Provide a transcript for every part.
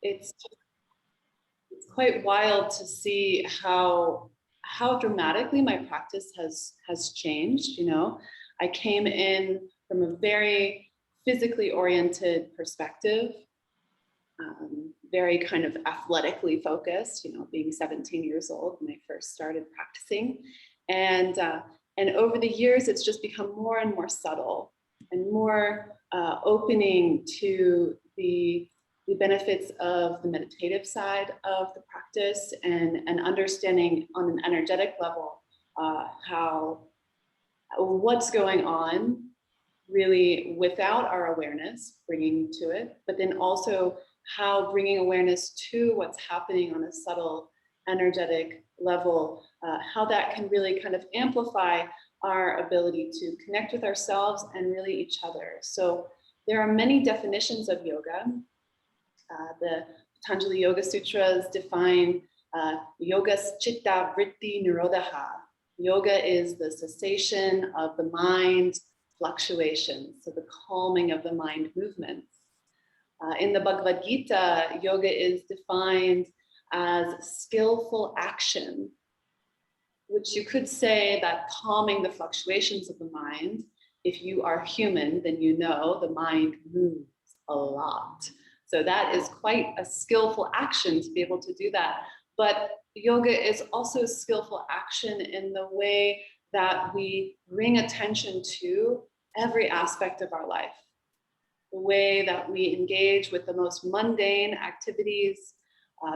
it's quite wild to see how dramatically my practice has changed. You know, I came in from a very physically oriented perspective, very kind of athletically focused, you know, being 17 years old when I first started practicing. And over the years, it's just become more and more subtle and more opening to the benefits of the meditative side of the practice, and understanding on an energetic level how what's going on really without our awareness, bringing to it, but then also how bringing awareness to what's happening on a subtle energetic level, how that can really kind of amplify our ability to connect with ourselves and really each other. So there are many definitions of yoga. The Patanjali Yoga Sutras define yoga's chitta vritti nirodha. Yoga is the cessation of the mind fluctuations, so the calming of the mind movements. In the Bhagavad Gita, yoga is defined as skillful action, which you could say that calming the fluctuations of the mind. If you are human, then you know the mind moves a lot. So that is quite a skillful action to be able to do that. But yoga is also skillful action in the way that we bring attention to every aspect of our life. The way that we engage with the most mundane activities,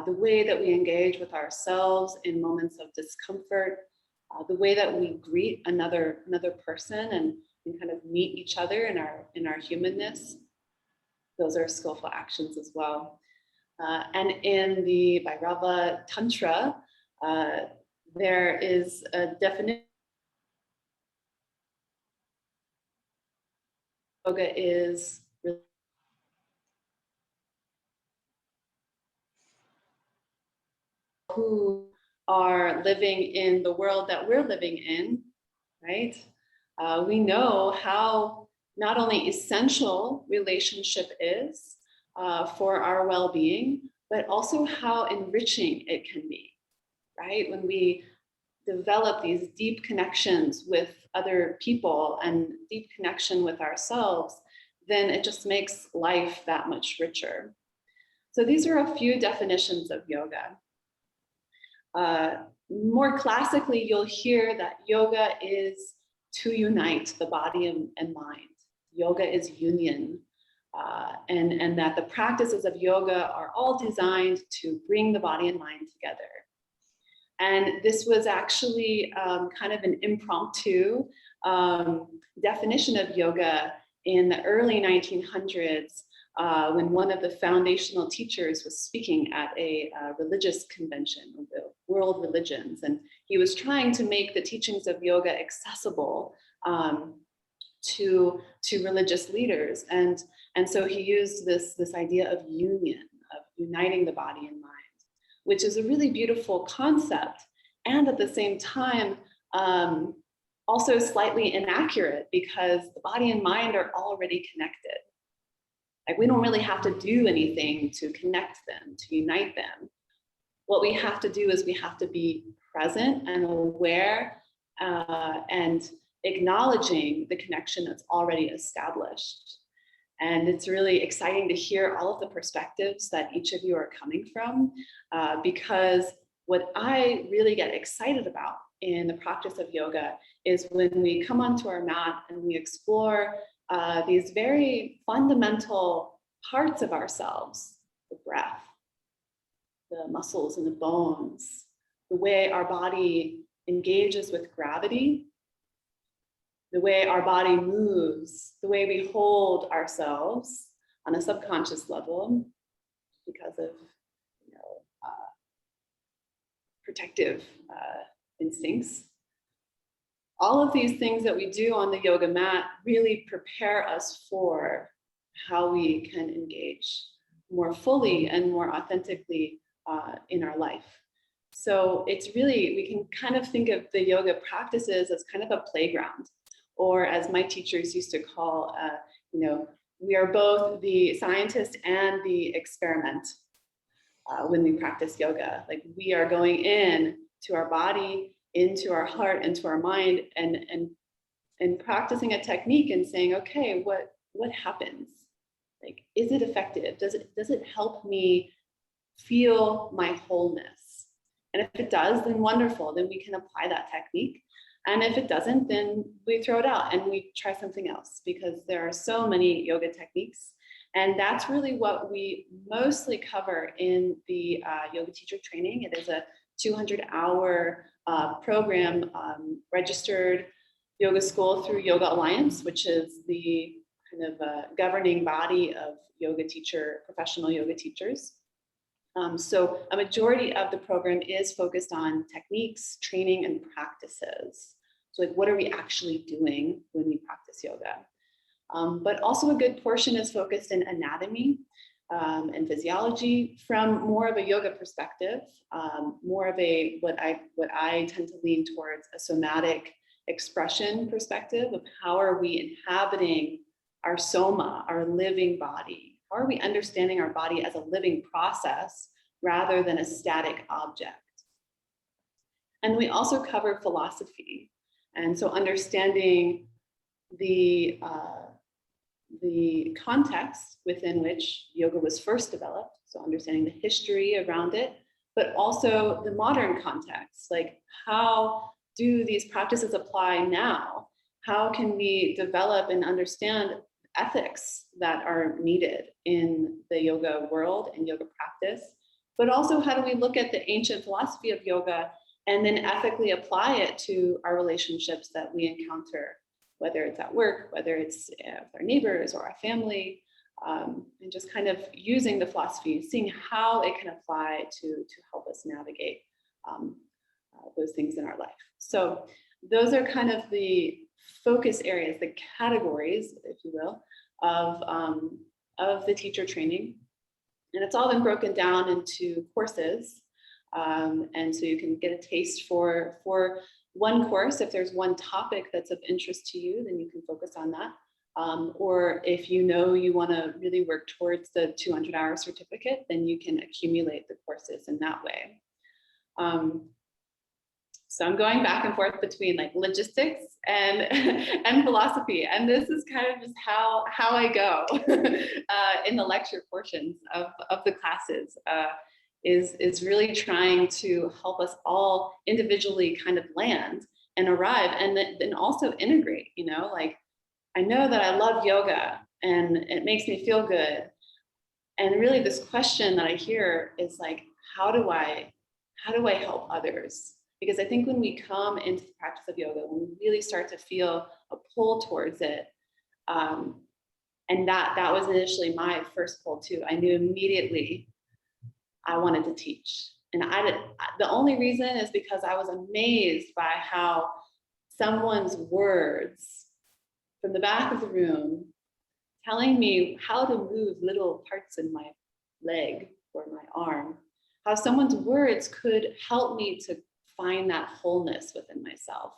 the way that we engage with ourselves in moments of discomfort, the way that we greet another person and kind of meet each other in our humanness. Those are skillful actions as well. And in the Bhairava Tantra, there is a definition. Yoga is who are living in the world that we're living in, right? We know how not only essential relationship is for our well-being, but also how enriching it can be, right? When we develop these deep connections with other people and deep connection with ourselves, then it just makes life that much richer. So these are a few definitions of yoga. More classically, you'll hear that yoga is to unite the body and mind. Yoga is union, and that the practices of yoga are all designed to bring the body and mind together. And this was actually kind of an impromptu definition of yoga in the early 1900s, when one of the foundational teachers was speaking at a religious convention of the world religions. And he was trying to make the teachings of yoga accessible to religious leaders. And so he used this idea of union, of uniting the body and mind, which is a really beautiful concept. And at the same time, also slightly inaccurate, because the body and mind are already connected. Like, we don't really have to do anything to connect them, to unite them. What we have to do is we have to be present and aware and acknowledging the connection that's already established. And it's really exciting to hear all of the perspectives that each of you are coming from, because what I really get excited about in the practice of yoga is when we come onto our mat and we explore these very fundamental parts of ourselves: the breath, the muscles and the bones, the way our body engages with gravity, the way our body moves, the way we hold ourselves on a subconscious level because of protective instincts. All of these things that we do on the yoga mat really prepare us for how we can engage more fully and more authentically in our life. So it's really, we can kind of think of the yoga practices as kind of a playground, or as my teachers used to call, we are both the scientist and the experiment. when we practice yoga. Like we are going in to our body, into our heart, into our mind, and practicing a technique and saying, okay, what happens? Like, is it effective? Does it help me feel my wholeness? And if it does, then wonderful. Then we can apply that technique. And if it doesn't, then we throw it out and we try something else, because there are so many yoga techniques. And that's really what we mostly cover in the yoga teacher training. It is a 200-hour program, registered yoga school through Yoga Alliance, which is the kind of governing body of professional yoga teachers. So a majority of the program is focused on techniques, training, and practices. So like, what are we actually doing when we practice yoga? But also a good portion is focused in anatomy and physiology from more of a yoga perspective, more of a, what I tend to lean towards, a somatic expression perspective of how are we inhabiting our soma, our living body? How are we understanding our body as a living process rather than a static object? And we also cover philosophy. And so understanding the context within which yoga was first developed, so understanding the history around it, but also the modern context, like how do these practices apply now? How can we develop and understand ethics that are needed in the yoga world and yoga practice? But also, how do we look at the ancient philosophy of yoga and then ethically apply it to our relationships that we encounter, whether it's at work, whether it's with our neighbors or our family, and just kind of using the philosophy, seeing how it can apply to help us navigate those things in our life. So those are kind of the focus areas, the categories, if you will, of the teacher training. And it's all been broken down into courses. And so you can get a taste for one course. If there's one topic that's of interest to you, then you can focus on that. Or if you know you want to really work towards the 200-hour certificate, then you can accumulate the courses in that way. So I'm going back and forth between like logistics and philosophy, and this is kind of just how I go in the lecture portions of the classes. Is really trying to help us all individually kind of land and arrive, and then also integrate. You know, like I know that I love yoga and it makes me feel good, and really this question that I hear is like, how do I help others? Because I think when we come into the practice of yoga, when we really start to feel a pull towards it, and that was initially my first pull too. I knew immediately I wanted to teach. And the only reason is because I was amazed by how someone's words from the back of the room telling me how to move little parts in my leg or my arm, how someone's words could help me to find that wholeness within myself.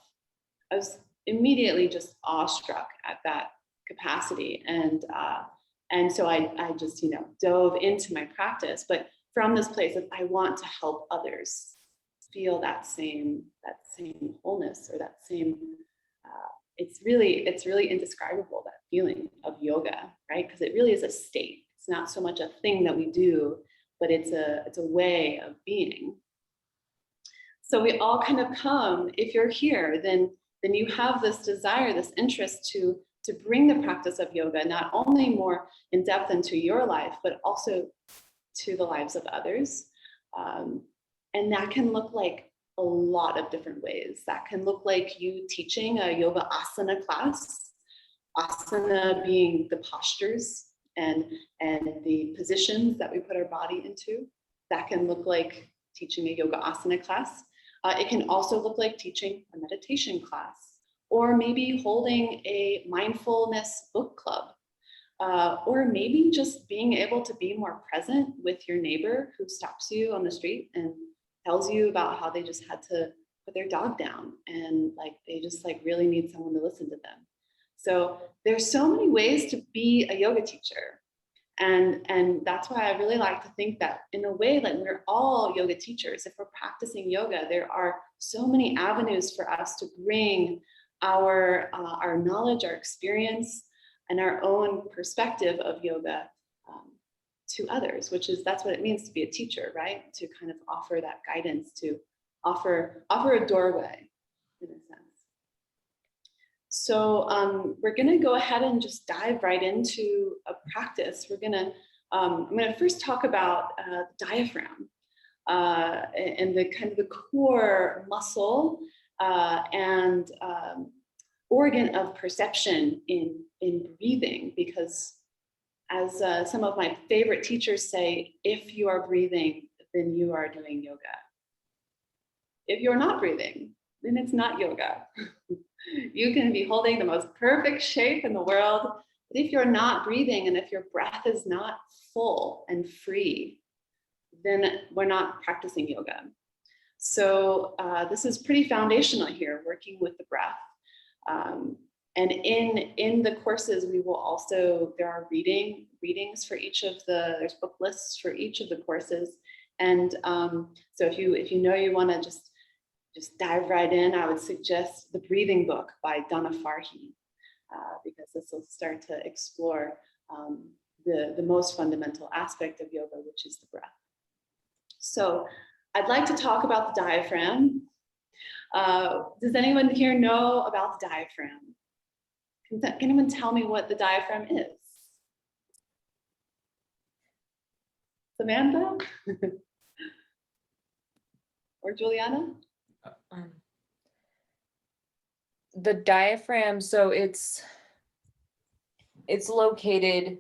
I was immediately just awestruck at that capacity. And so I just, dove into my practice, but from this place of I want to help others feel that same wholeness, or that same, it's really indescribable, that feeling of yoga, right? Because it really is a state. It's not so much a thing that we do, but it's a way of being. So we all kind of come, if you're here, then you have this desire, this interest to bring the practice of yoga not only more in depth into your life, but also to the lives of others. And that can look like a lot of different ways. That can look like you teaching a yoga asana class, asana being the postures and the positions that we put our body into. That can look like teaching a yoga asana class. It can also look like teaching a meditation class, or maybe holding a mindfulness book club, or maybe just being able to be more present with your neighbor who stops you on the street and tells you about how they just had to put their dog down and they just really need someone to listen to them. So there's so many ways to be a yoga teacher. And that's why I really like to think that in a way, like we're all yoga teachers. If we're practicing yoga, there are so many avenues for us to bring our knowledge, our experience, and our own perspective of yoga to others, that's what it means to be a teacher, right? To kind of offer that guidance, to offer a doorway in a sense. So we're going to go ahead and just dive right into a practice. I'm going to first talk about the diaphragm and the kind of the core muscle and organ of perception in breathing, because as some of my favorite teachers say, if you are breathing, then you are doing yoga. If you're not breathing, then it's not yoga. You can be holding the most perfect shape in the world, but if you're not breathing and if your breath is not full and free, then we're not practicing yoga. So this is pretty foundational here, working with the breath. And in the courses, we will also, there are readings for each of there's book lists for each of the courses. And so if you know you want to just dive right in, I would suggest the breathing book by Donna Farhi, because this will start to explore the most fundamental aspect of yoga, which is the breath. So I'd like to talk about the diaphragm. Does anyone here know about the diaphragm? Can anyone tell me what the diaphragm is? Samantha? Or Juliana? The diaphragm, so it's located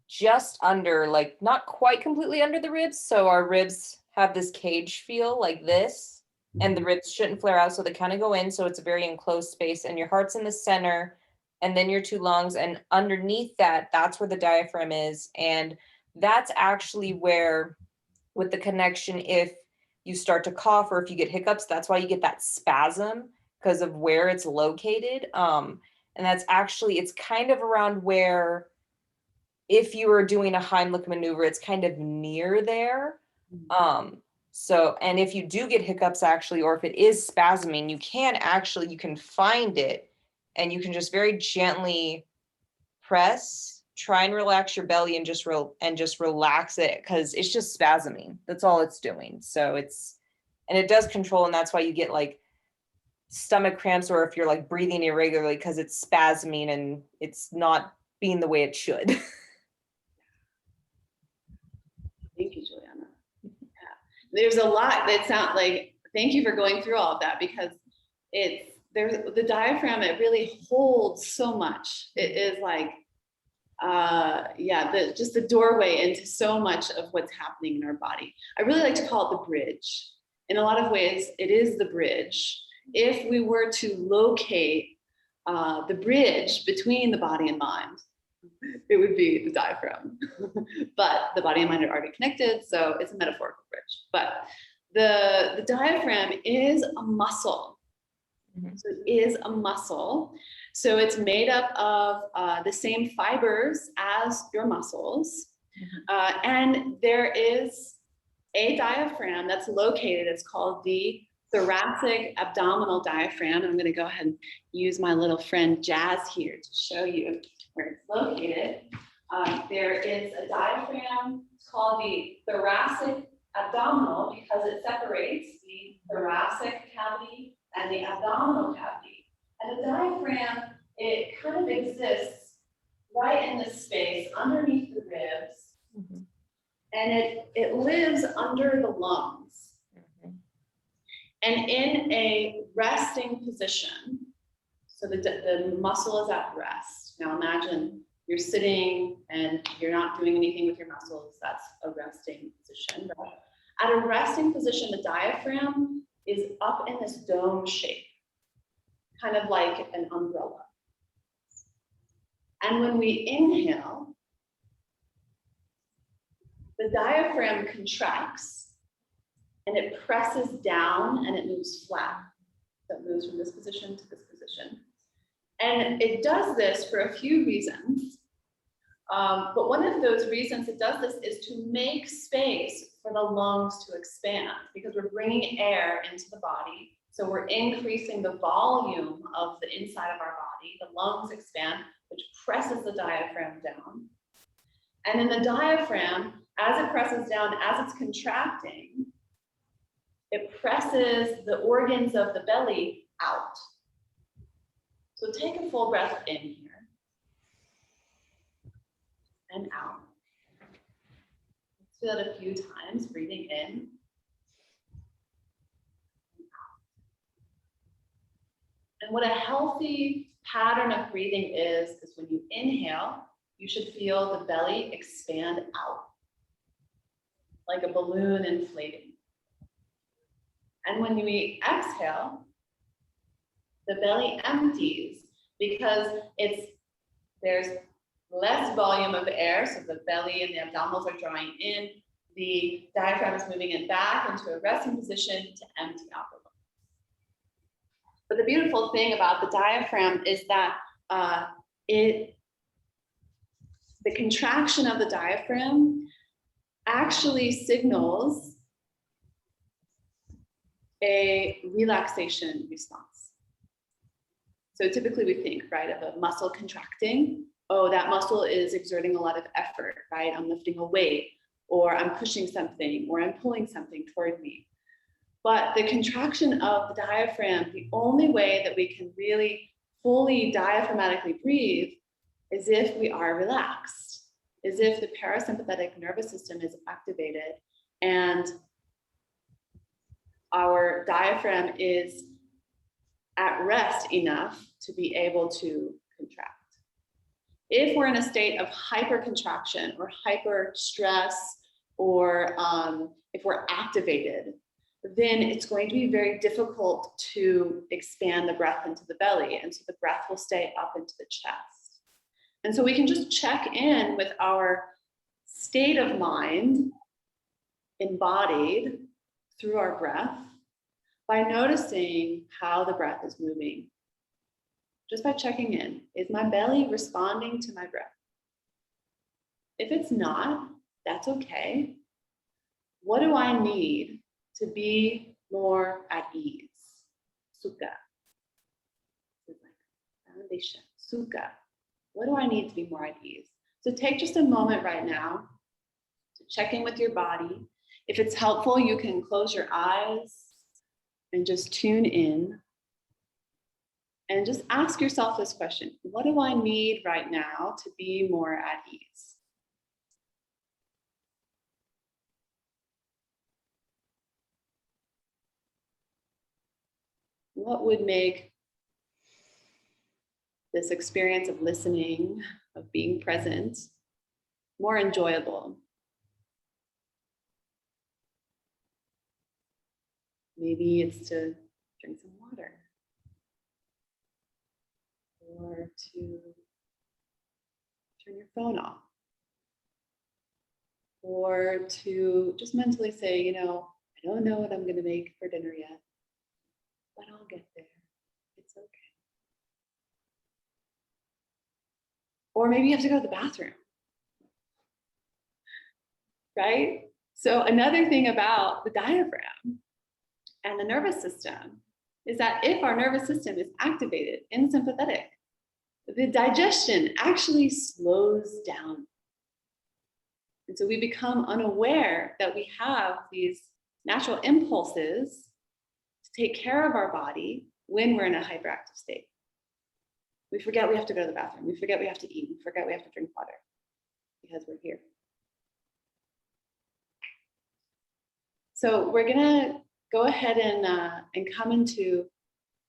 just under, like not quite completely under the ribs. So our ribs have this cage feel like this, and the ribs shouldn't flare out, so they kind of go in. So it's a very enclosed space, and your heart's in the center, and then your two lungs, and underneath that, that's where the diaphragm is. And that's actually where, with the connection, if you start to cough or if you get hiccups, that's why you get that spasm, because of where it's located. And that's actually, it's kind of around where, if you were doing a Heimlich maneuver, it's kind of near there. So, and if you do get hiccups actually, or if it is spasming, you can find it, and you can just very gently press, try and relax your belly, and just relax it, because it's just spasming. That's all it's doing. So and it does control, and that's why you get like stomach cramps, or if you're like breathing irregularly, because it's spasming and it's not being the way it should. Thank you, Juliana. Yeah. There's a lot that sound like, thank you for going through all of that, because the diaphragm, it really holds so much. It is like, just the doorway into so much of what's happening in our body. I really like to call it the bridge. In a lot of ways, it is the bridge. If we were to locate the bridge between the body and mind, it would be the diaphragm. But the body and mind are already connected, so it's a metaphorical bridge. But the diaphragm is a muscle. So it is a muscle. So it's made up of the same fibers as your muscles. And there is a diaphragm that's located, it's called the thoracic abdominal diaphragm. I'm going to go ahead and use my little friend Jazz here to show you where it's located. There is a diaphragm, it's called the thoracic abdominal, because it separates the thoracic cavity and the abdominal cavity. And the diaphragm, it kind of exists right in this space underneath the ribs. And it lives under the lungs. And in a resting position, so the muscle is at rest. Now imagine you're sitting and you're not doing anything with your muscles. That's a resting position. But at a resting position, the diaphragm is up in this dome shape, kind of like an umbrella. And when we inhale, the diaphragm contracts and it presses down and it moves flat. So it moves from this position to this position. And it does this for a few reasons. But one of those reasons it does this is to make space for the lungs to expand, because we're bringing air into the body. So we're increasing the volume of the inside of our body. The lungs expand, which presses the diaphragm down. And then the diaphragm, as it presses down, as it's contracting, it presses the organs of the belly out. So take a full breath in here and out. Let's do that a few times, breathing in and out. And what a healthy pattern of breathing is when you inhale, you should feel the belly expand out, like a balloon inflating. And when we exhale, the belly empties because there's less volume of air, so the belly and the abdominals are drawing in. The diaphragm is moving it back into a resting position to empty out the lungs. But the beautiful thing about the diaphragm is that the contraction of the diaphragm actually signals a relaxation response. So typically we think, right, of a muscle contracting. Oh, that muscle is exerting a lot of effort, right? I'm lifting a weight, or I'm pushing something, or I'm pulling something toward me. But the contraction of the diaphragm, the only way that we can really fully diaphragmatically breathe is if we are relaxed, is if the parasympathetic nervous system is activated and our diaphragm is at rest enough to be able to contract. If we're in a state of hypercontraction or hyper stress, or if we're activated, then it's going to be very difficult to expand the breath into the belly. And so the breath will stay up into the chest. And so we can just check in with our state of mind embodied through our breath by noticing how the breath is moving. Just by checking in, is my belly responding to my breath? If it's not, that's okay. What do I need to be more at ease? Sukha. Foundation. Sukha. What do I need to be more at ease? So take just a moment right now to check in with your body. If it's helpful, you can close your eyes and just tune in. And just ask yourself this question: what do I need right now to be more at ease? What would make this experience of listening, of being present, more enjoyable? Maybe it's to drink some water, or to turn your phone off, or to just mentally say, I don't know what I'm going to make for dinner yet, but I'll get there. It's okay. Or maybe you have to go to the bathroom, right? So another thing about the diaphragm and the nervous system is that if our nervous system is activated in sympathetic, the digestion actually slows down. And so we become unaware that we have these natural impulses to take care of our body when we're in a hyperactive state. We forget we have to go to the bathroom. We forget we have to eat. We forget we have to drink water because we're here. So we're gonna go ahead and come into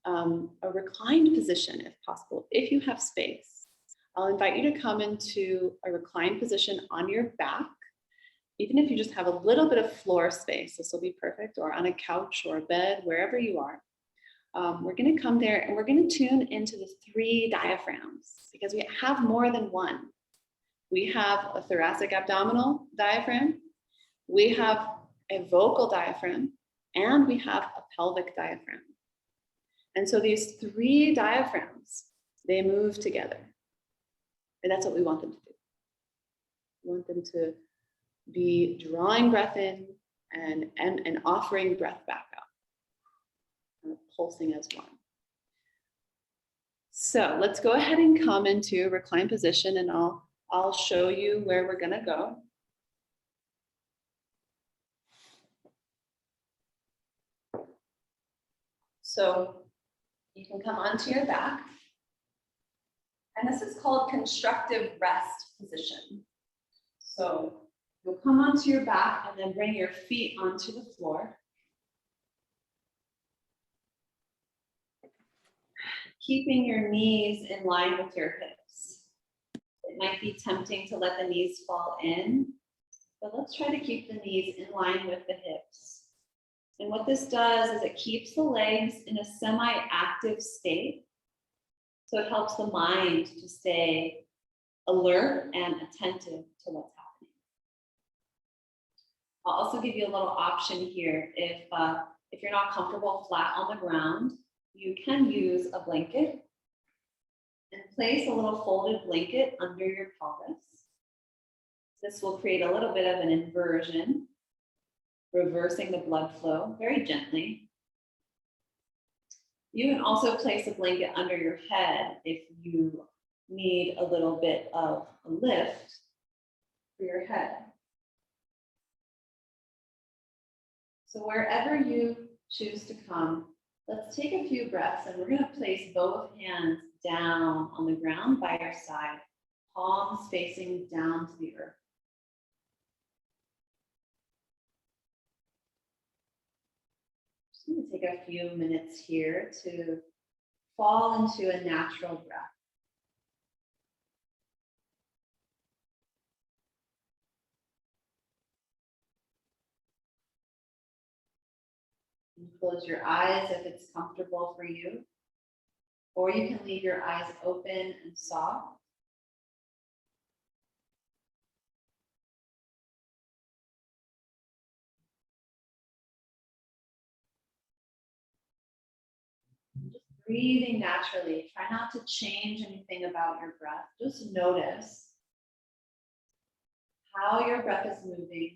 a reclined position if possible, if you have space. I'll invite you to come into a reclined position on your back, even if you just have a little bit of floor space. This will be perfect, or on a couch or a bed, wherever you are. We're going to come there and we're going to tune into the 3 diaphragms, because we have more than one. We have a thoracic abdominal diaphragm, we have a vocal diaphragm, and we have a pelvic diaphragm. And so these 3 diaphragms, they move together. And that's what we want them to do. You want them to be drawing breath in and offering breath back out, kind of pulsing as one. So let's go ahead and come into reclined position, and I'll show you where we're gonna go. So you can come onto your back, and this is called constructive rest position. So you'll come onto your back and then bring your feet onto the floor. Keeping your knees in line with your hips. It might be tempting to let the knees fall in, but let's try to keep the knees in line with the hips. And what this does is it keeps the legs in a semi-active state. So it helps the mind to stay alert and attentive to what's happening. I'll also give you a little option here. If you're not comfortable flat on the ground, you can use a blanket and place a little folded blanket under your pelvis. This will create a little bit of an inversion, reversing the blood flow very gently. You can also place a blanket under your head if you need a little bit of a lift for your head. So wherever you choose to come, let's take a few breaths, and we're going to place both hands down on the ground by your side, palms facing down to the earth. Just going to take a few minutes here to fall into a natural breath. And close your eyes if it's comfortable for you, or you can leave your eyes open and soft. Just breathing naturally. Try not to change anything about your breath. Just notice how your breath is moving,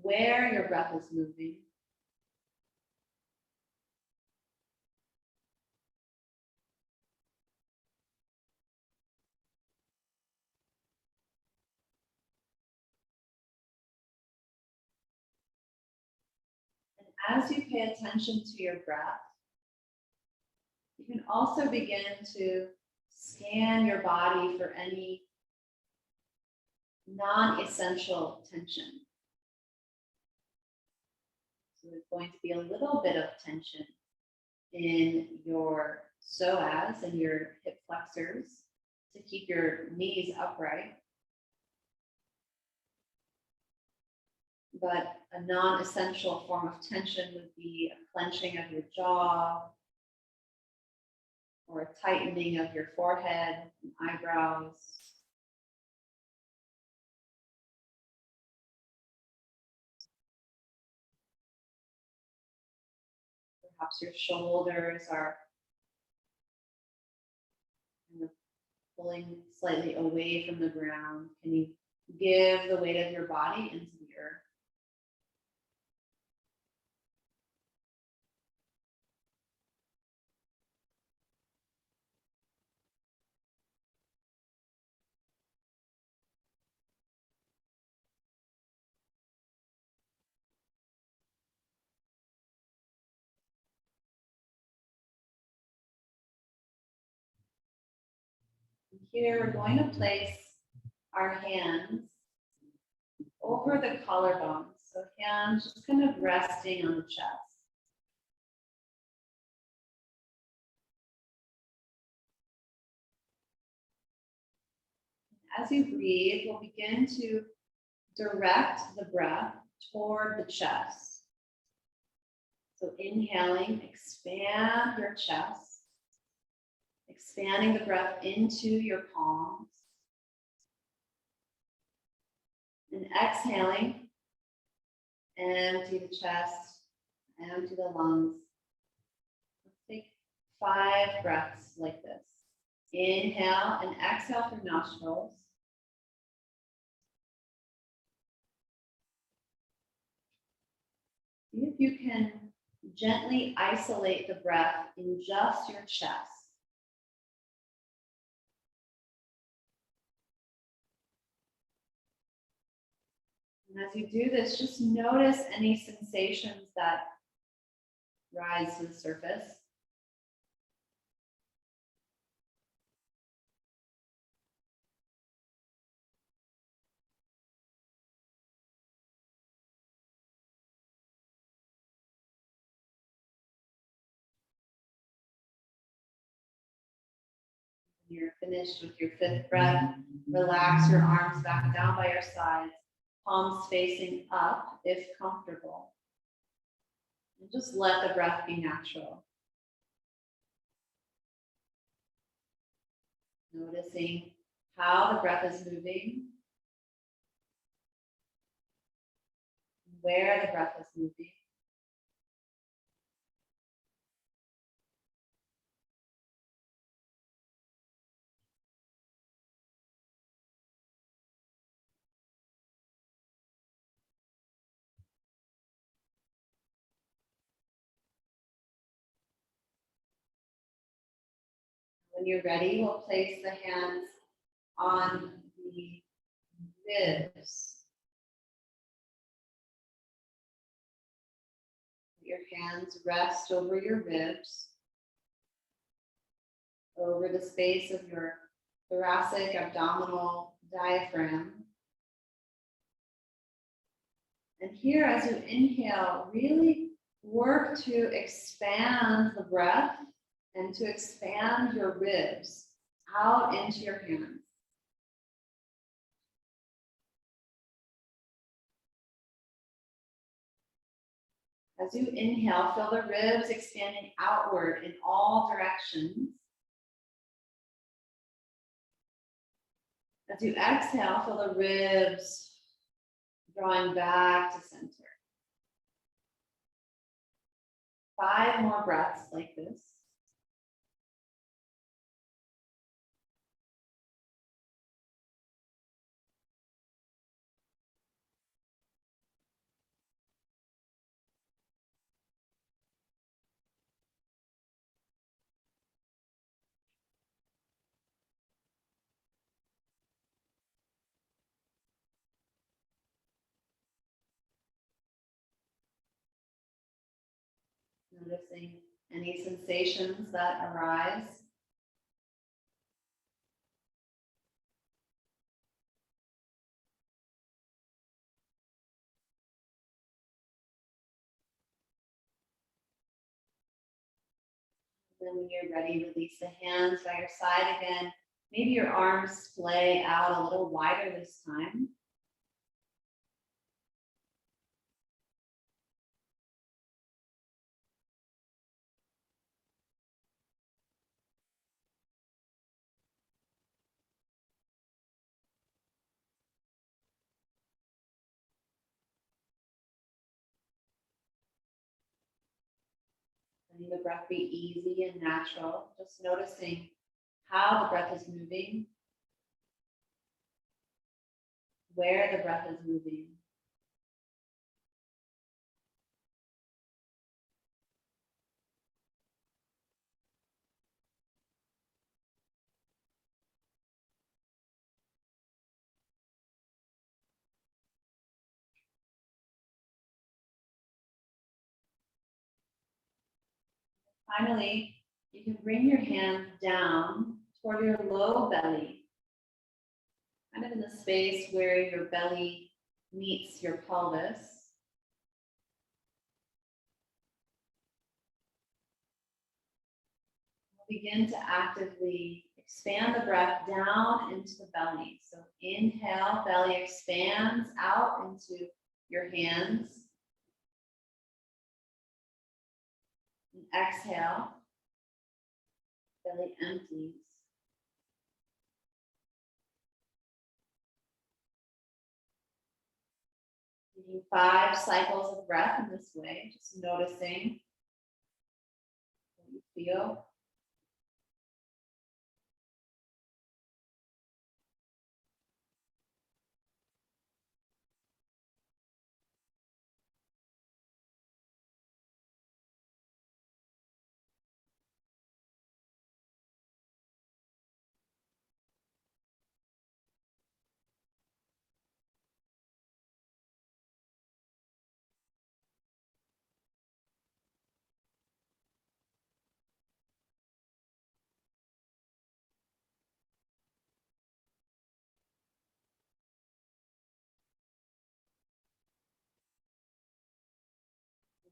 where your breath is moving. And as you pay attention to your breath, you can also begin to scan your body for any non-essential tension. So there's going to be a little bit of tension in your psoas and your hip flexors to keep your knees upright. But a non-essential form of tension would be a clenching of your jaw or a tightening of your forehead and eyebrows. Perhaps your shoulders are kind of pulling slightly away from the ground. Can you give the weight of your body into the earth? Here we're going to place our hands over the collarbones. So hands just kind of resting on the chest. As you breathe, we'll begin to direct the breath toward the chest. So inhaling, expand your chest, expanding the breath into your palms. And exhaling, empty the chest, empty the lungs. Let's take 5 breaths like this. Inhale and exhale through nostrils. See if you can gently isolate the breath in just your chest. And as you do this, just notice any sensations that rise to the surface. When you're finished with your fifth breath, relax your arms back down by your sides, palms facing up if comfortable. And just let the breath be natural. Noticing how the breath is moving, where the breath is moving. When you're ready, we'll place the hands on the ribs. Your hands rest over your ribs, over the space of your thoracic abdominal diaphragm. And here, as you inhale, really work to expand the breath and to expand your ribs out into your hands. As you inhale, feel the ribs expanding outward in all directions. As you exhale, feel the ribs drawing back to center. 5 more breaths like this. Noticing any sensations that arise. Then when you're ready, release the hands by your side again. Maybe your arms splay out a little wider this time. Letting the breath be easy and natural. Just noticing how the breath is moving, where the breath is moving. Finally, you can bring your hands down toward your low belly, kind of in the space where your belly meets your pelvis. We'll begin to actively expand the breath down into the belly. So inhale, belly expands out into your hands. And exhale, belly empties. Taking 5 cycles of breath in this way, just noticing what you feel.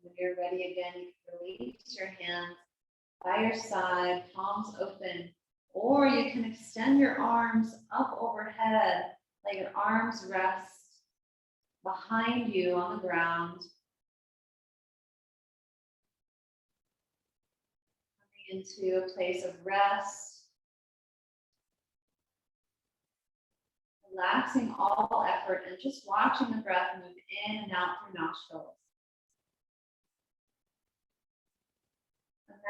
When you're ready again, you can release your hands by your side, palms open, or you can extend your arms up overhead, let your arms rest behind you on the ground. Coming into a place of rest, relaxing all effort and just watching the breath move in and out through nostrils.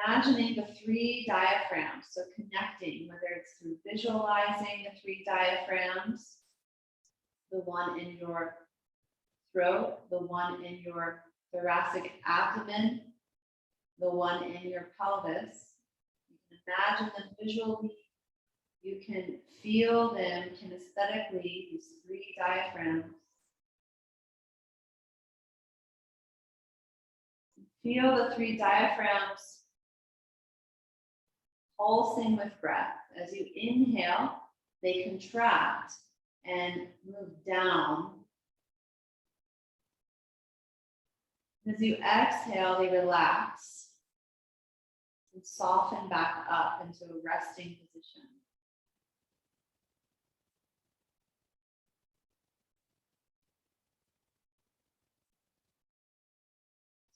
Imagining the 3 diaphragms, so connecting, whether it's through visualizing the 3 diaphragms, the one in your throat, the one in your thoracic abdomen, the one in your pelvis. You can imagine them visually, you can feel them kinesthetically, these 3 diaphragms. Feel the 3 diaphragms pulsing with breath. As you inhale, they contract and move down. As you exhale, they relax and soften back up into a resting position.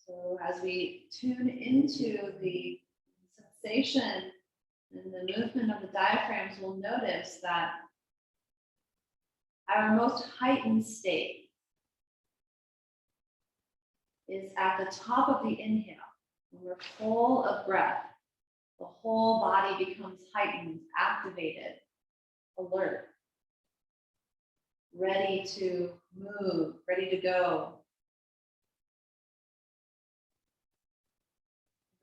So as we tune into the sensation and the movement of the diaphragms, we'll notice that our most heightened state is at the top of the inhale. When we're full of breath, the whole body becomes heightened, activated, alert, ready to move, ready to go.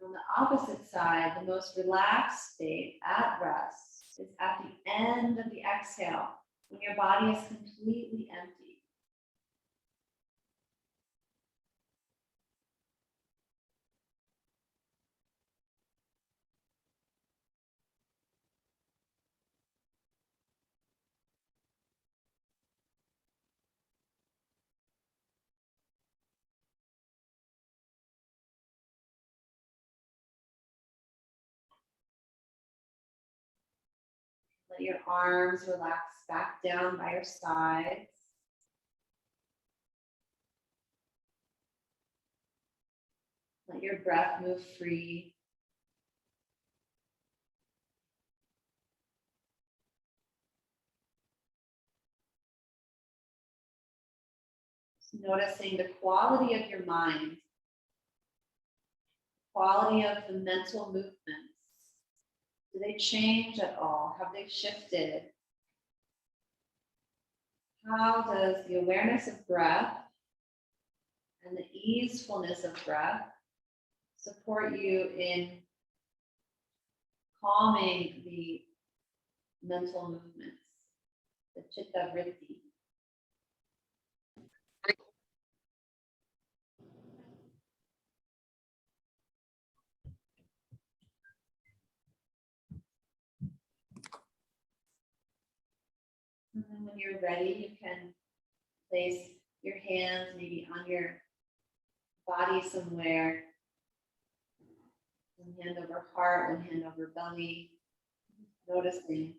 On the opposite side, the most relaxed state at rest is at the end of the exhale, when your body is completely empty. Let your arms relax back down by your sides. Let your breath move free. Just noticing the quality of your mind, quality of the mental movements. Do they change at all? Have they shifted? How does the awareness of breath and the easefulness of breath support you in calming the mental movements, the chitta vritti? And then when you're ready, you can place your hands maybe on your body somewhere. One hand over heart, one hand over belly. Noticing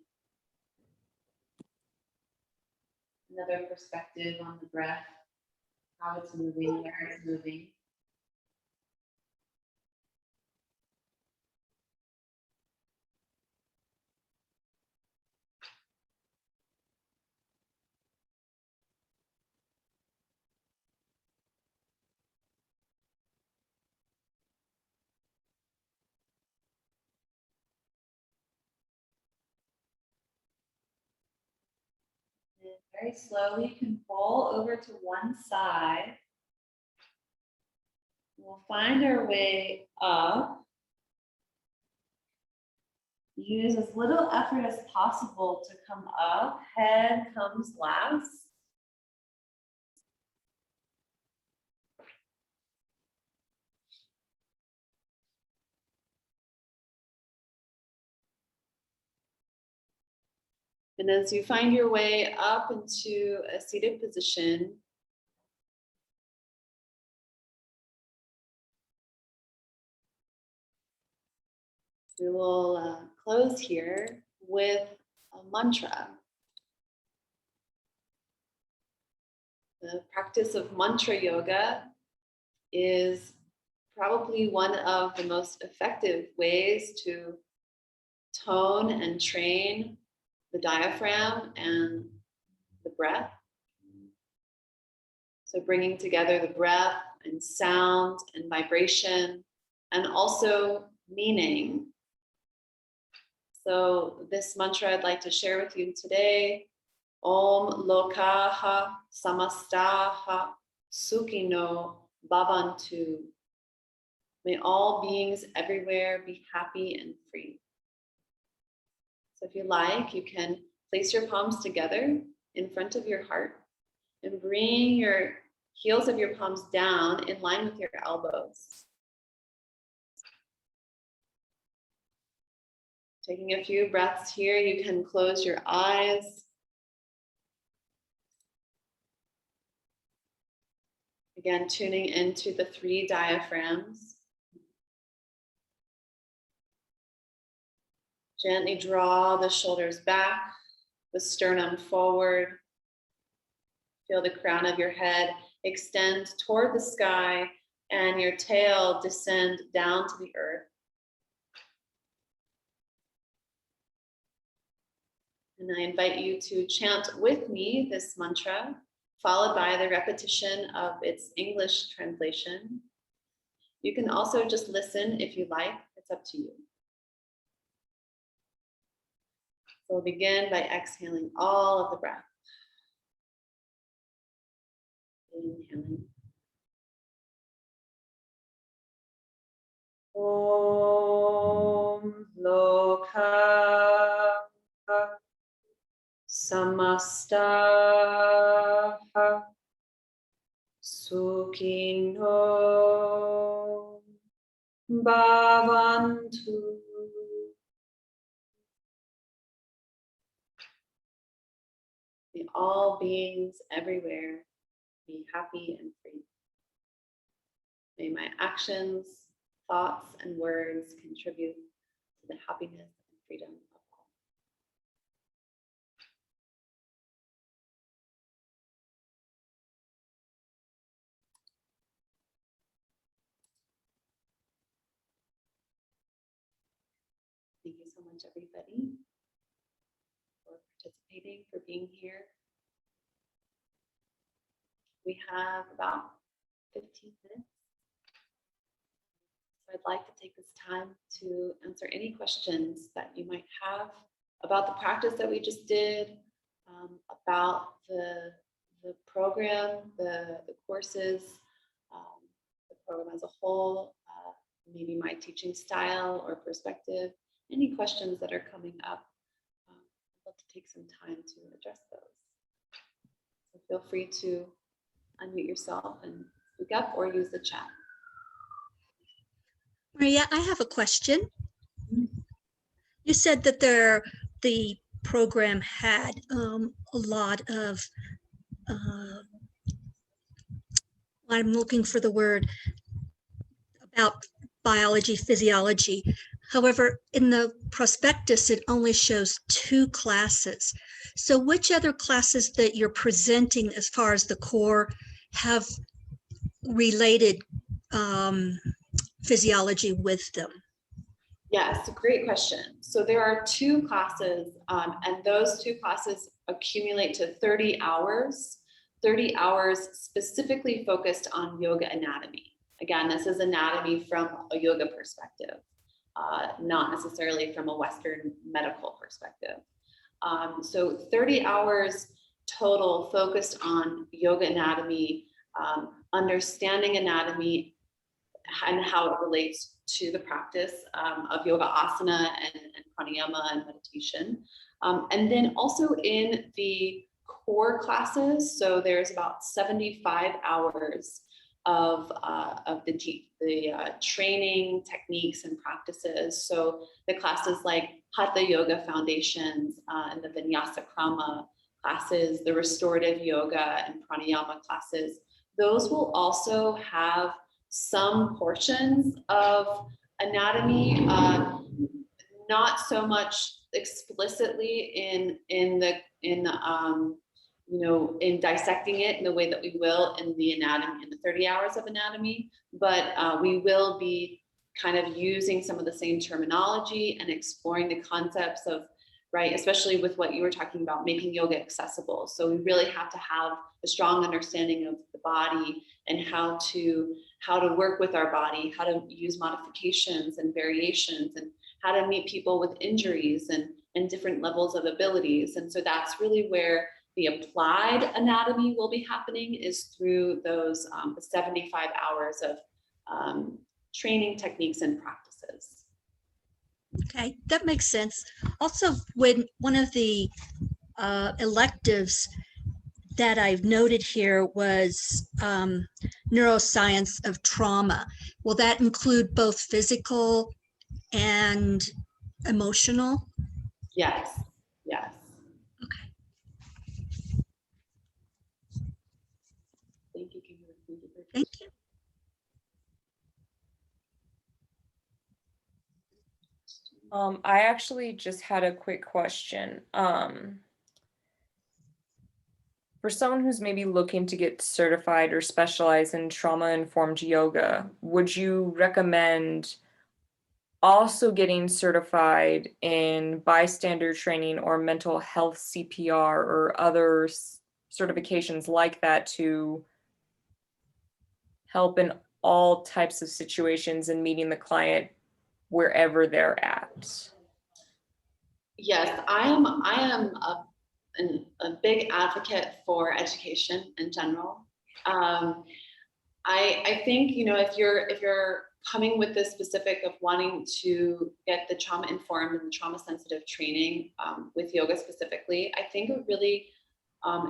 another perspective on the breath, how it's moving, where it's moving. And very slowly, you can roll over to one side. We'll find our way up. Use as little effort as possible to come up. Head comes last. And as you find your way up into a seated position, We will close here with a mantra. The practice of mantra yoga is probably one of the most effective ways to tone and train the diaphragm and the breath. So bringing together the breath and sound and vibration and also meaning. So this mantra I'd like to share with you today: Om Lokaha Samastaha Sukhino Bhavantu. May all beings everywhere be happy and free. So if you like, you can place your palms together in front of your heart and bring your heels of your palms down in line with your elbows. Taking a few breaths here, you can close your eyes. Again, tuning into the 3 diaphragms. Gently draw the shoulders back, the sternum forward. Feel the crown of your head extend toward the sky and your tail descend down to the earth. And I invite you to chant with me this mantra, followed by the repetition of its English translation. You can also just listen if you like, it's up to you. So we'll begin by exhaling all of the breath. Inhaling. Om Loka Samastaha Sukhino Bhavantu. May all beings everywhere be happy and free. May my actions, thoughts, and words contribute to the happiness and freedom of all. Thank you so much, everybody, for participating, for being here. We have about 15 minutes. So I'd like to take this time to answer any questions that you might have about the practice that we just did, about the program, the courses, the program as a whole, maybe my teaching style or perspective, any questions that are coming up. I'd love to take some time to address those. So feel free to unmute yourself and speak up or use the chat. Maria, I have a question. You said that the program had a lot of, I'm looking for the word, about biology, physiology. However, in the prospectus, it only shows 2 classes. So which other classes that you're presenting as far as the core have related physiology with them? Yes, great question. So there are 2 classes, and those 2 classes accumulate to 30 hours specifically focused on yoga anatomy. Again, this is anatomy from a yoga perspective, not necessarily from a Western medical perspective. So 30 hours total focused on yoga anatomy, understanding anatomy and how it relates to the practice of yoga asana and pranayama and meditation. And then also in the core classes, so there's about 75 hours of the training techniques and practices. So the classes like Hatha Yoga foundations and the Vinyasa Krama classes, the restorative yoga and pranayama classes, those will also have some portions of anatomy, not so much explicitly in dissecting it in the way that we will in the anatomy, in the 30 hours of anatomy, but we will be kind of using some of the same terminology and exploring the concepts of, right, especially with what you were talking about, making yoga accessible. So we really have to have a strong understanding of the body and how to work with our body, how to use modifications and variations, and how to meet people with injuries and different levels of abilities. And so that's really where the applied anatomy will be happening, is through those 75 hours of training techniques and practices. Okay, that makes sense. Also, when one of the electives that I've noted here was neuroscience of trauma. Will that include both physical and emotional? Yes, yes. Okay. Thank you, Kimberly. Thank you for Thank you. I actually just had a quick question. For someone who's maybe looking to get certified or specialize in trauma-informed yoga, would you recommend also getting certified in bystander training or mental health CPR or other certifications like that to help in all types of situations and meeting the client wherever they're at? Yes, I am a big advocate for education in general. I think, if you're coming with this specific of wanting to get the trauma informed and the trauma sensitive training with yoga specifically, I think a really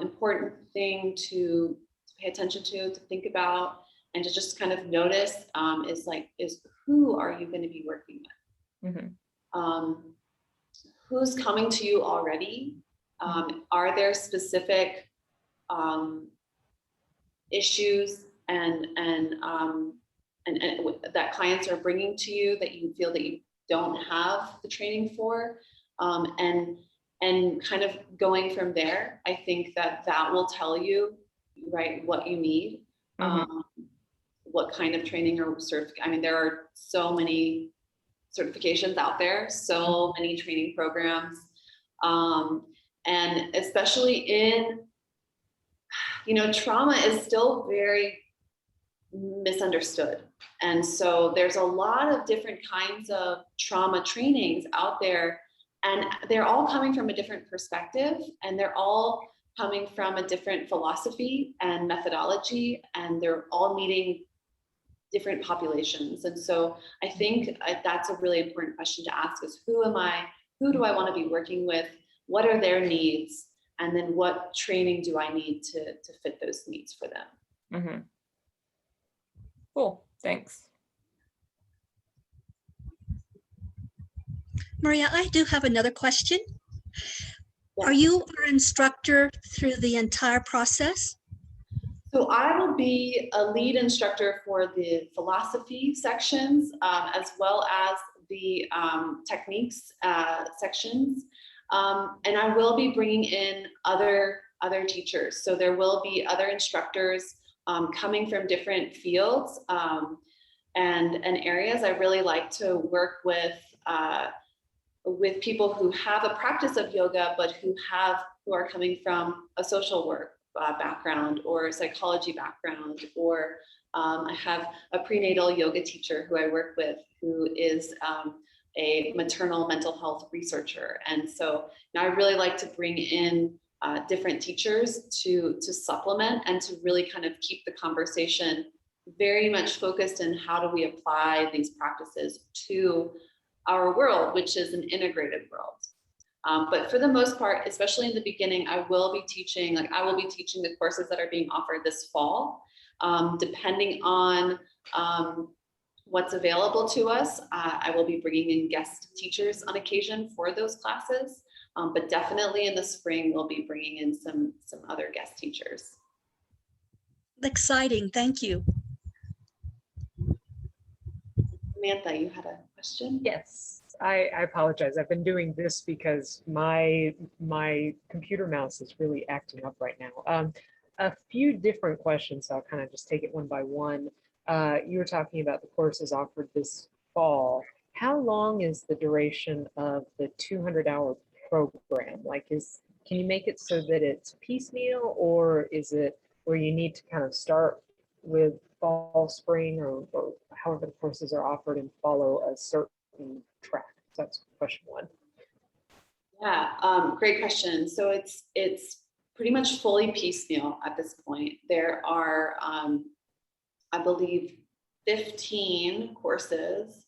important thing to pay attention to think about, and to just kind of notice is who are you going to be working with? Mm-hmm. Who's coming to you already? Are there specific issues and that clients are bringing to you that you feel that you don't have the training for? And kind of going from there, I think that will tell you, right, what you need, what kind of training or certificate. I mean, there are so many certifications out there, so many training programs, and especially in, trauma is still very misunderstood. And so there's a lot of different kinds of trauma trainings out there, and they're all coming from a different perspective, and they're all coming from a different philosophy and methodology, and they're all meeting different populations. And so I think that's a really important question to ask, is who do I want to be working with? What are their needs? And then what training do I need to fit those needs for them? Mm-hmm. Cool, thanks. Maria, I do have another question. Yeah. Are you our instructor through the entire process? So I will be a lead instructor for the philosophy sections, as well as the techniques sections. And I will be bringing in other teachers. So there will be other instructors coming from different fields and areas. I really like to work with people who have a practice of yoga, but who are coming from a social work background or a psychology background, or I have a prenatal yoga teacher who I work with, who is a maternal mental health researcher. And so I really like to bring in different teachers to supplement and to really kind of keep the conversation very much focused in how do we apply these practices to our world, which is an integrated world. But for the most part, especially in the beginning, I will be teaching the courses that are being offered this fall. Depending on what's available to us, I will be bringing in guest teachers on occasion for those classes. But definitely in the spring, we'll be bringing in some other guest teachers. Exciting, thank you. Samantha, you had a question? Yes. I apologize. I've been doing this because my computer mouse is really acting up right now. A few different questions, so I'll kind of just take it one by one. You were talking about the courses offered this fall. How long is the duration of the 200-hour program? Like, can you make it so that it's piecemeal, or is it where you need to kind of start with fall, spring, or however the courses are offered and follow a certain track? So that's question one. Yeah, great question. So it's pretty much fully piecemeal at this point. There are, I believe, 15 courses,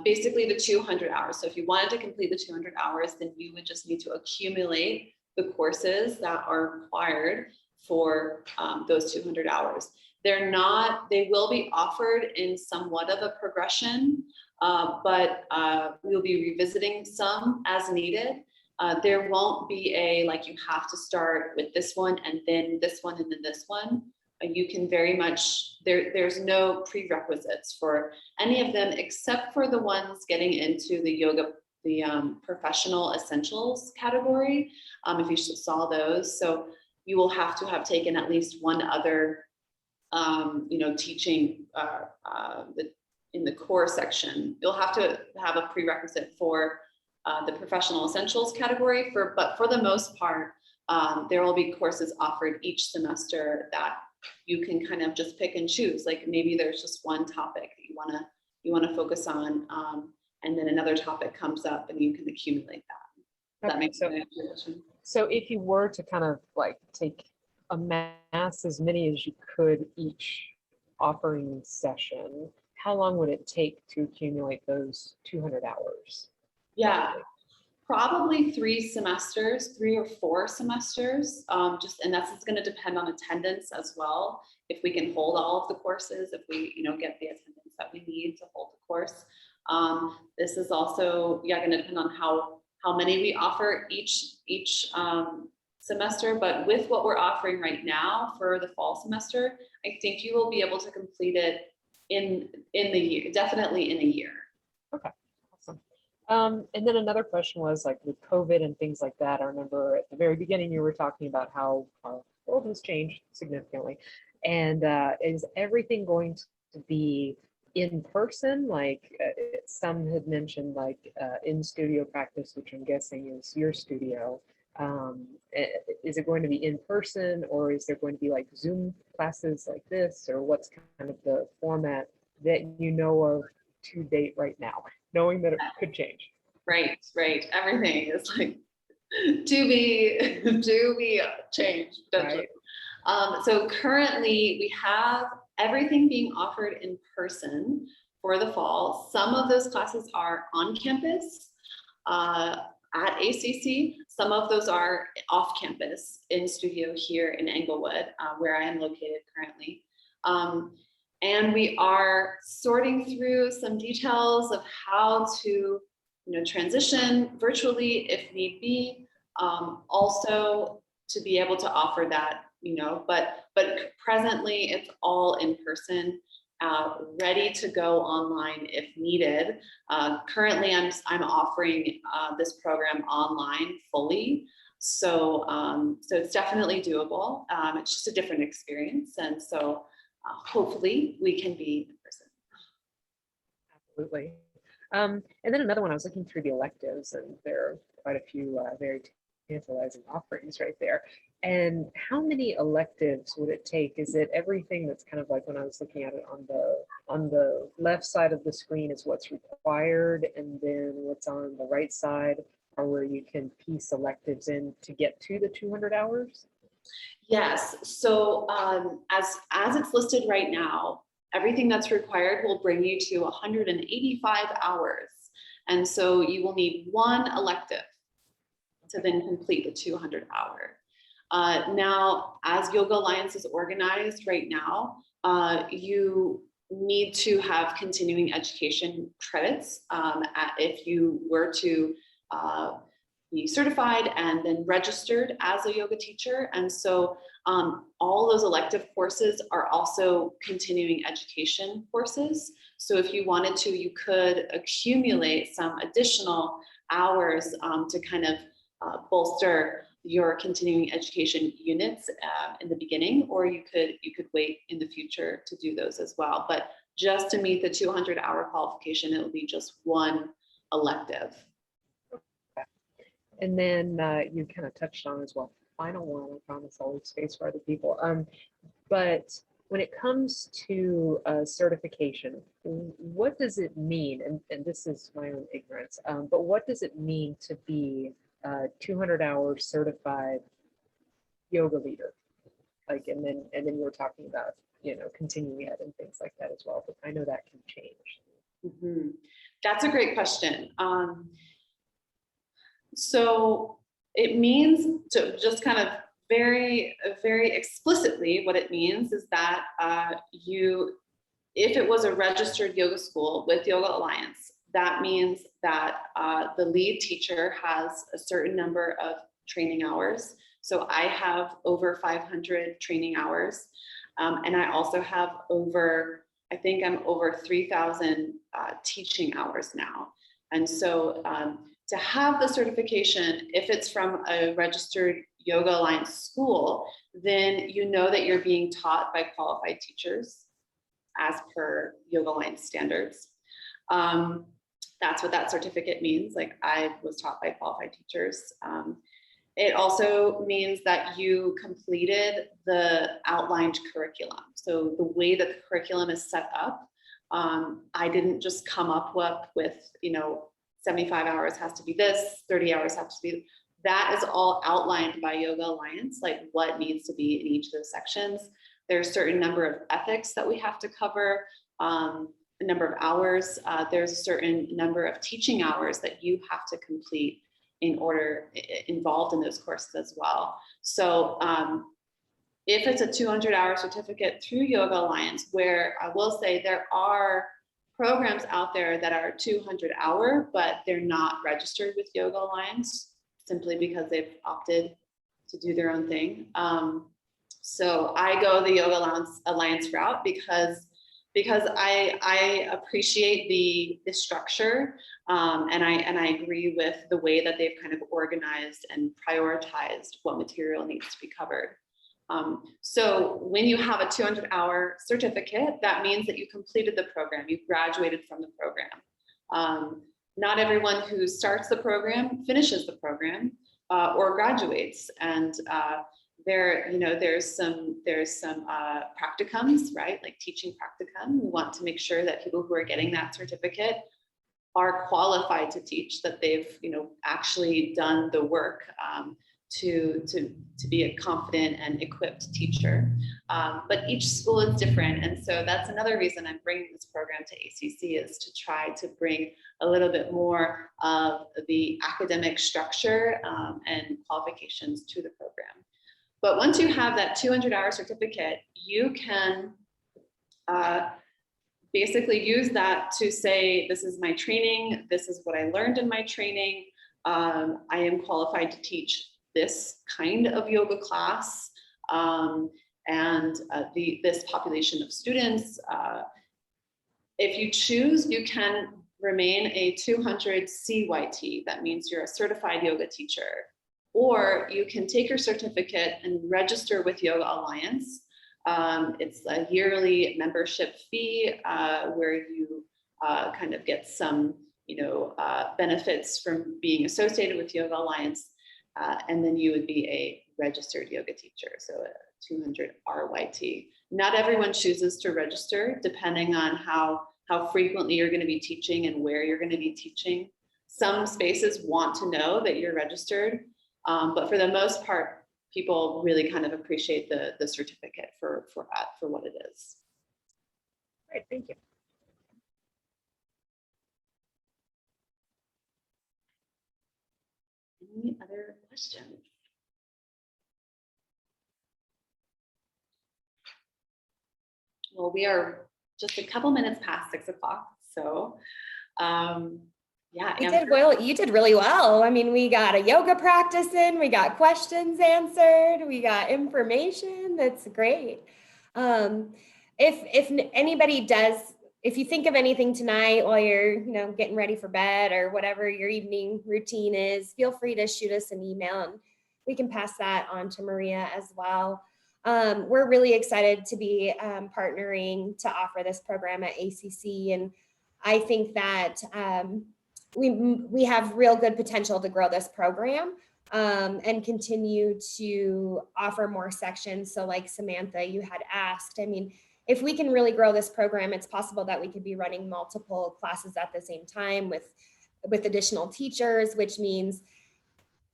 basically the 200 hours. So if you wanted to complete the 200 hours, then you would just need to accumulate the courses that are required for those 200 hours. They will be offered in somewhat of a progression, but we'll be revisiting some as needed. There won't be like you have to start with this one and then this one and then this one. You can very much, there's no prerequisites for any of them except for the ones getting into the yoga, the professional essentials category, if you saw those. So you will have to have taken at least one other teaching in the core section. You'll have to have a prerequisite for the professional essentials category, but for the most part, there will be courses offered each semester that you can kind of just pick and choose. Like maybe there's just one topic that you wanna focus on, and then another topic comes up and you can accumulate that. That makes sense. So if you were to kind of like take amass as many as you could each offering session, how long would it take to accumulate those 200 hours? Yeah, probably 3 or 4 semesters. And that's going to depend on attendance as well. If we can hold all of the courses, if we get the attendance that we need to hold the course. This is also going to depend on how many we offer each semester, but with what we're offering right now for the fall semester, I think you will be able to complete it in the year, definitely in a year. Okay, awesome. And then another question was like with COVID and things like that. I remember at the very beginning you were talking about how our world has changed significantly, and is everything going to be in person? Like some had mentioned like in studio practice, which I'm guessing is your studio. Is it going to be in person, or is there going to be like Zoom classes like this, or what's kind of the format that you know of to date right now, knowing that it could change? Right. Everything is like to be changed. Right. So currently we have everything being offered in person for the fall. Some of those classes are on campus at ACC. Some of those are off campus in studio here in Englewood, where I am located currently. And we are sorting through some details of how to transition virtually if need be. Also to be able to offer that, but presently it's all in person, ready to go online if needed. Currently I'm offering this program online fully. So it's definitely doable. It's just a different experience. And so hopefully we can be in person. Absolutely. And then another one, I was looking through the electives, and there are quite a few very tantalizing offerings right there. And how many electives would it take? Is it everything that's kind of like when I was looking at it on the left side of the screen is what's required, and then what's on the right side are where you can piece electives in to get to the 200 hours? Yes. So as it's listed right now, everything that's required will bring you to 185 hours. And so you will need one elective to then complete the 200 hour. Now, as Yoga Alliance is organized right now, you need to have continuing education credits if you were to be certified and then registered as a yoga teacher. And so all those elective courses are also continuing education courses. So if you wanted to, you could accumulate some additional hours to kind of bolster your continuing education units in the beginning, or you could wait in the future to do those as well. But just to meet the 200-hour qualification, it will be just one elective. And then you kind of touched on as well, final one, I promise I'll leave space for other people. But when it comes to certification, what does it mean? And this is my own ignorance, but what does it mean to be a 200-hour certified yoga leader? Like, and then you were talking about, you know, continuing ed and things like that as well, but I know that can change. Mm-hmm. That's a great question. So it means, to just kind of very explicitly, what it means is that if it was a registered yoga school with Yoga Alliance, that means that the lead teacher has a certain number of training hours. So I have over 500 training hours. And I also have I think I'm over 3,000 teaching hours now. And so to have the certification, if it's from a registered Yoga Alliance school, then you know that you're being taught by qualified teachers as per Yoga Alliance standards. That's what that certificate means. Like, I was taught by qualified teachers. It also means that you completed the outlined curriculum. So the way that the curriculum is set up, I didn't just come up with, 75 hours has to be this, 30 hours have to be, that is all outlined by Yoga Alliance, like what needs to be in each of those sections. There's a certain number of ethics that we have to cover, a number of hours. There's a certain number of teaching hours that you have to complete involved in those courses as well. So if it's a 200-hour certificate through Yoga Alliance, where I will say there are programs out there that are 200-hour, but they're not registered with Yoga Alliance simply because they've opted to do their own thing. So I go the Yoga Alliance route because I appreciate the structure, and I agree with the way that they've kind of organized and prioritized what material needs to be covered. So when you have a 200-hour certificate, that means that you completed the program, you graduated from the program. Not everyone who starts the program finishes the program or graduates, and there's some practicums, right? Like teaching practicum. We want to make sure that people who are getting that certificate are qualified to teach, that they've actually done the work to be a confident and equipped teacher. But each school is different, and so that's another reason I'm bringing this program to ACC, is to try to bring a little bit more of the academic structure and qualifications to the program. But once you have that 200-hour certificate, you can basically use that to say, this is my training, this is what I learned in my training, I am qualified to teach this kind of yoga class, and this population of students. If you choose, you can remain a 200 CYT. That means you're a certified yoga teacher. Or you can take your certificate and register with Yoga Alliance. It's a yearly membership fee where you kind of get some benefits from being associated with Yoga Alliance. And then you would be a registered yoga teacher, so a 200 RYT. Not everyone chooses to register, depending on how frequently you're going to be teaching and where you're going to be teaching. Some spaces want to know that you're registered, but for the most part, people really kind of appreciate the certificate for what it is. Right, thank you. Any other questions? Well, we are just a couple minutes past 6 o'clock, so Yeah, You Amber. did well. You did really well. I mean, we got a yoga practice in, we got questions answered, we got information. That's great. If anybody does, if you think of anything tonight while you're, getting ready for bed or whatever your evening routine is, feel free to shoot us an email and we can pass that on to Maria as well. We're really excited to be partnering to offer this program at ACC, and I think that we have real good potential to grow this program and continue to offer more sections. So like Samantha, you had asked, I mean, if we can really grow this program, it's possible that we could be running multiple classes at the same time with additional teachers, which means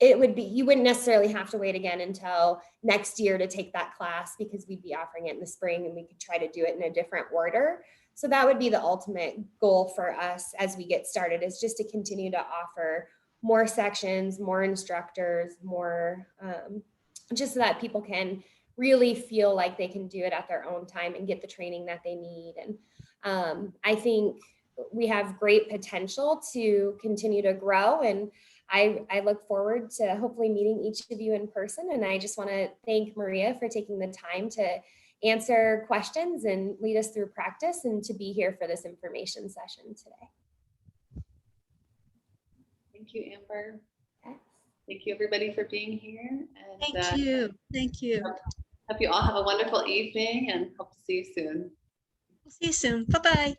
you wouldn't necessarily have to wait again until next year to take that class, because we'd be offering it in the spring and we could try to do it in a different order. So that would be the ultimate goal for us as we get started, is just to continue to offer more sections, more instructors, more, just so that people can really feel like they can do it at their own time and get the training that they need. And I think we have great potential to continue to grow, and I look forward to hopefully meeting each of you in person. And I just want to thank Maria for taking the time to answer questions and lead us through practice, and to be here for this information session today. Thank you, Amber. Yes. Thank you, everybody, for being here. And Thank you. Thank you. hope you all have a wonderful evening, and hope to see you soon. We'll see you soon. Bye-bye.